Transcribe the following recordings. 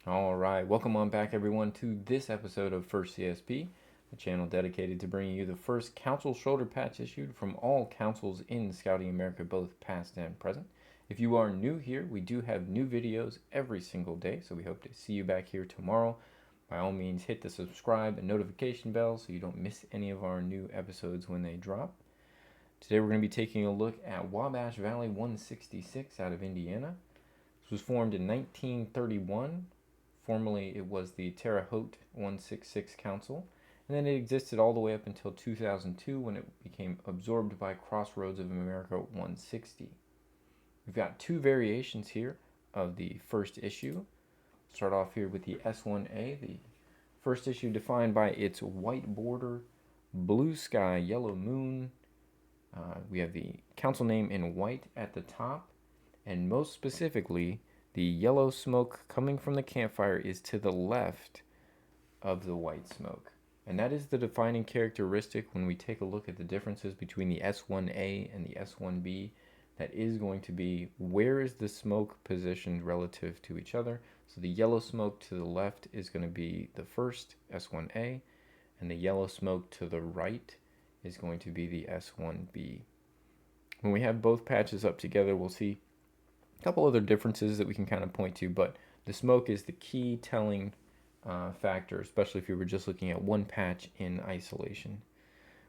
All right, welcome on back, everyone, to this episode of First CSP, the channel dedicated to bringing you the first council shoulder patch issued from all councils in Scouting America, both past and present. If you are new here, we do have new videos every single day, so we hope to see you back here tomorrow. By all means, hit the subscribe and notification bell so you don't miss any of our new episodes when they drop. Today we're going to be taking a look at Wabash Valley 166 out of Indiana. This was formed in 1931. Formerly, it was the Terre Haute 166 Council, and then it existed all the way up until 2002 when it became absorbed by Crossroads of America 160. We've got two variations here of the first issue. Start off here with the S1A, the first issue defined by its white border, blue sky, yellow moon. We have the council name in white at the top, and most specifically, the yellow smoke coming from the campfire is to the left of the white smoke. And that is the defining characteristic when we take a look at the differences between the S1A and the S1B. That is going to be where is the smoke positioned relative to each other. So the yellow smoke to the left is going to be the first S1A, and the yellow smoke to the right is going to be the S1B. When we have both patches up together, we'll see a couple other differences that we can kind of point to, but the smoke is the key telling factor, especially if you were just looking at one patch in isolation.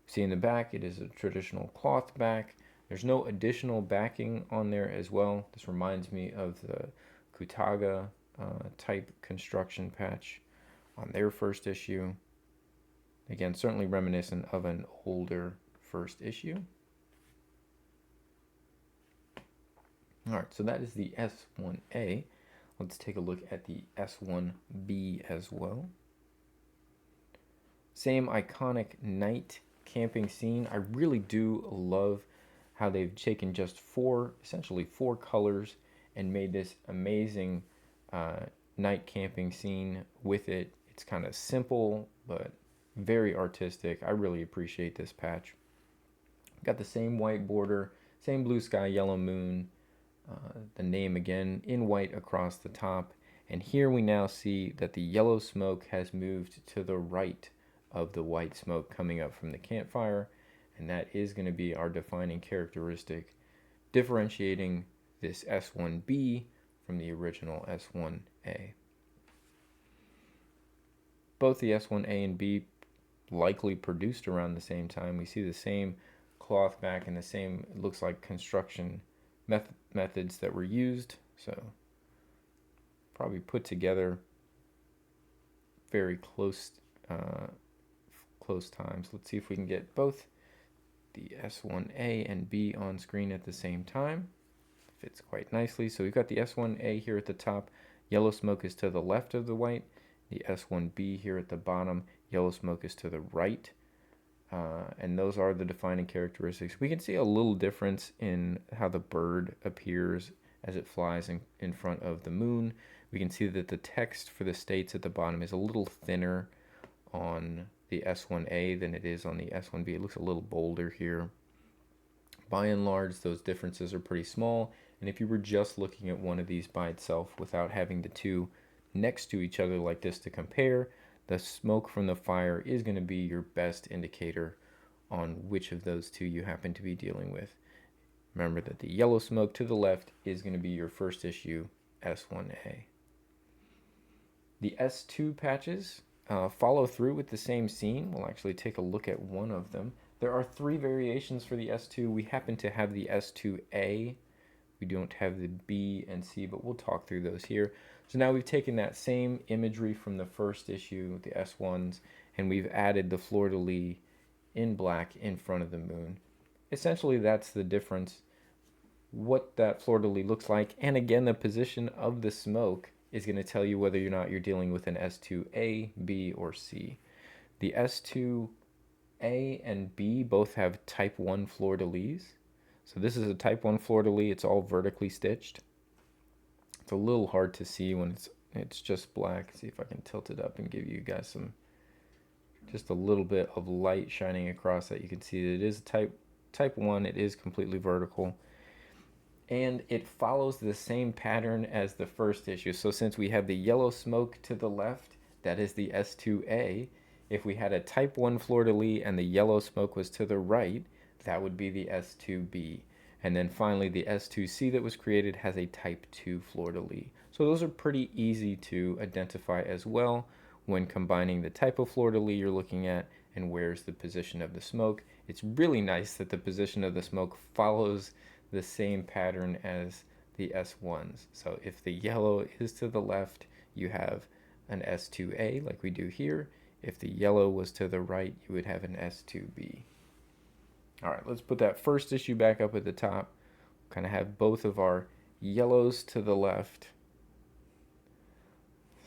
See in the back, it is a traditional cloth back. There's no additional backing on there as well. This reminds me of the Kutaga type construction patch on their first issue. Again, certainly reminiscent of an older first issue. All right, so that is the S1A. Let's take a look at the S1B as well. Same iconic night camping scene. I really do love how they've taken just essentially four colors and made this amazing night camping scene with it. It's kind of simple, but very artistic. I really appreciate this patch. Got the same white border, same blue sky, yellow moon. The name again in white across the top, and here we now see that the yellow smoke has moved to the right of the white smoke coming up from the campfire, and that is going to be our defining characteristic, differentiating this S1B from the original S1A. Both the S1A and B likely produced around the same time. We see the same cloth back and the same, it looks like, construction methods that were used, so probably put together very close times. Let's see if we can get both the S1A and B on screen at the same time. Fits quite nicely. So we've got the S1A here at the top. Yellow smoke is to the left of the white. The S1B here at the bottom. Yellow smoke is to the right. And those are the defining characteristics. We can see a little difference in how the bird appears as it flies in front of the moon. We can see that the text for the states at the bottom is a little thinner on the S1A than it is on the S1B. It looks a little bolder here. By and large, those differences are pretty small. And if you were just looking at one of these by itself without having the two next to each other like this to compare, the smoke from the fire is going to be your best indicator on which of those two you happen to be dealing with. Remember that the yellow smoke to the left is going to be your first issue S1A. The S2 patches follow through with the same scene. We'll actually take a look at one of them. There are three variations for the S2. We happen to have the S2A. We don't have the B and C, but we'll talk through those here. So now we've taken that same imagery from the first issue, the S1s, and we've added the fleur-de-lis in black in front of the moon. Essentially, that's the difference, what that fleur-de-lis looks like. And again, the position of the smoke is going to tell you whether or not you're dealing with an S2A, B, or C. The S2A and B both have type 1 fleur-de-lis. So this is a type 1 fleur-de-lis. It's all vertically stitched. It's a little hard to see when it's just black. See if I can tilt it up and give you guys just a little bit of light shining across that. You can see that it is type 1. It is completely vertical. and it follows the same pattern as the first issue. So since we have the yellow smoke to the left, that is the S2A. If we had a type 1 fleur-de-lis and the yellow smoke was to the right, that would be the S2B. And then finally the S2C that was created has a type 2 fleur-de-lis. So those are pretty easy to identify as well when combining the type of fleur-de-lis you're looking at and where's the position of the smoke. It's really nice that the position of the smoke follows the same pattern as the S1s. So if the yellow is to the left, you have an S2A like we do here. If the yellow was to the right, you would have an S2B. All right, let's put that first issue back up at the top. Kind of have both of our yellows to the left.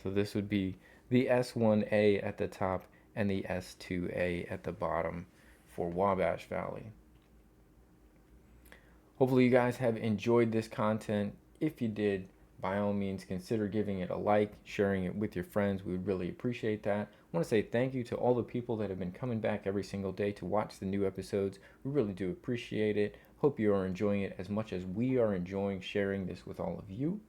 So this would be the S1A at the top and the S2A at the bottom for Wabash Valley. Hopefully you guys have enjoyed this content. If you did, by all means, consider giving it a like, sharing it with your friends. We would really appreciate that. I want to say thank you to all the people that have been coming back every single day to watch the new episodes. We really do appreciate it. Hope you are enjoying it as much as we are enjoying sharing this with all of you.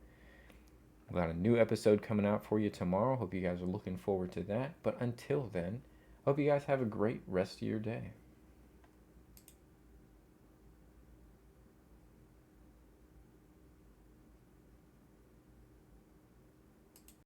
We've got a new episode coming out for you tomorrow. Hope you guys are looking forward to that. But until then, hope you guys have a great rest of your day.